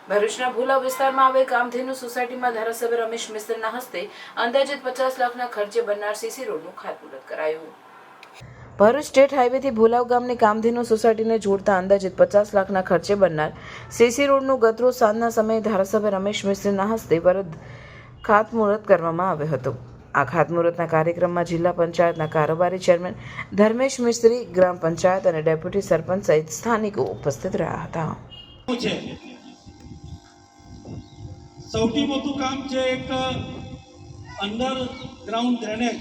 ભરૂચના ભૂલા વિસ્તારમાં આવેલ કામધેનુ સોસાયટીમાં ધારાસભ્ય રમેશ મિસ્ત્રીના હસ્તે અંદાજિત 50 લાખના ખર્ચે બનનાર સીસી રોડનું ખાતમુહૂર્ત કરાયું। ભરૂચ સ્ટેટ હાઈવેથી ભૂલાવ ગામની કામધેનુ સોસાયટીને જોડતા અંદાજિત 50 લાખના ખર્ચે બનનાર સીસી રોડનું ગતરોજ સાંજના સમયે ધારાસભ્ય રમેશ મિસ્ત્રીના હસ્તે ખાતમુહૂર્ત કરવામાં આવ્યો હતો। આ ખાતમુહૂર્તના કાર્યક્રમમાં જિલ્લા પંચાયતના કારોબારી ચેરમેન ધર્મેશ મિસ્ત્રી, ગ્રામ પંચાયત અને ડેપ્યુટી સરપંચ સહિત સ્થાનિકો ઉપસ્થિત રહ્યા હતા। સૌથી મોટું કામ છે એક અંડરગ્રાઉન્ડ ડ્રેનેજ,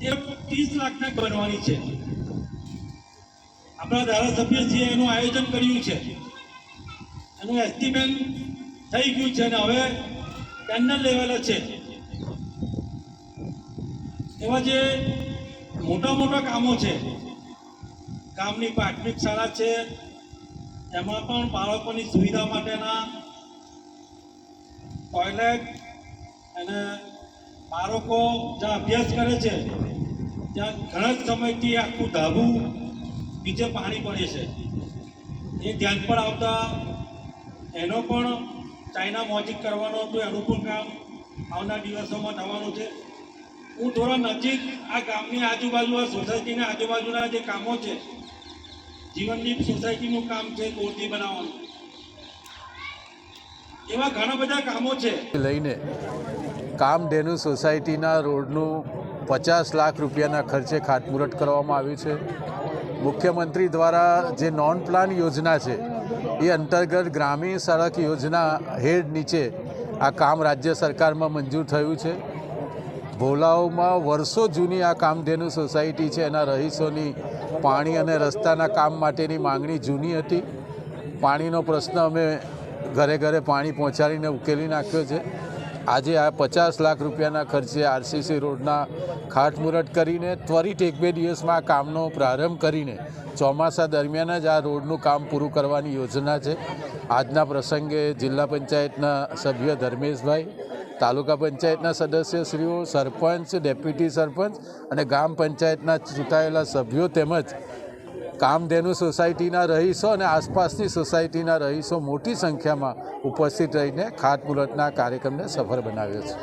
એ 30 લાખના બનવાની છે। આપણા ધારાસભ્યજીએ એનું આયોજન કર્યું છે, એનું એસ્ટિમેટ થઈ ગયું છે અને હવે ટેન્ડર લેવલ છે। એવા જે મોટા મોટા કામો છે, ગામની પ્રાથમિક શાળા છે, એમાં પણ બાળકોની સુવિધા માટેના ટોયલેટ અને બાળકો જ્યાં અભ્યાસ કરે છે ત્યાં ઘણા સમયથી આખું ધાબું નીચે પાણી પડે છે, એ ધ્યાન પર આવતા એનો પણ ચાઇના મોજિક કરવાનો હતો, એનું પણ કામ આવનાર દિવસોમાં થવાનું છે। હું થોડા નજીક આ ગામની આજુબાજુ, આ સોસાયટીના આજુબાજુના જે કામો છે, જીવનદીપ સોસાયટીનું કામ છે, કોર્ટી બનાવવાનું, એવા ઘણા બધા કામો છે લઈને કામધેનુ સોસાયટીના રોડનું 50 લાખ રૂપિયાના ખર્ચે ખાતમુહૂર્ત કરવામાં આવ્યું છે। મુખ્યમંત્રી દ્વારા જે નોન પ્લાન યોજના છે એ અંતર્ગત ગ્રામીણ સડક યોજના હેડ નીચે આ કામ રાજ્ય સરકારમાં મંજૂર થયું છે। ભોલાવમાં વર્ષો જૂની આ કામધેનુ સોસાયટી છે, એના રહીશોની પાણી અને રસ્તાના કામ માટેની માંગણી જૂની હતી। પાણીનો પ્રશ્ન અમે ઘરે ઘરે પાણી પહોંચાડીને ઉકેલી નાખ્યો છે। આજે આ 50 લાખ રૂપિયાના ખર્ચે આરસીસી રોડના ખાતમુહૂર્ત કરીને ત્વરિત 1-2 દિવસમાં આ કામનો પ્રારંભ કરીને ચોમાસા દરમિયાન જ આ રોડનું કામ પૂરું કરવાની યોજના છે। આજના પ્રસંગે જિલ્લા પંચાયતના સભ્ય ધર્મેશભાઈ, તાલુકા પંચાયતના સદસ્યશ્રીઓ, સરપંચ, ડેપ્યુટી સરપંચ અને ગ્રામ પંચાયતના ચૂંટાયેલા સભ્યો તેમજ કામધેનુ સોસાયટીના રહીશો અને આસપાસની સોસાયટીના રહીશો મોટી સંખ્યામાં ઉપસ્થિત રહીને ખાતમુહૂર્તના કાર્યક્રમને સફળ બનાવ્યો છે।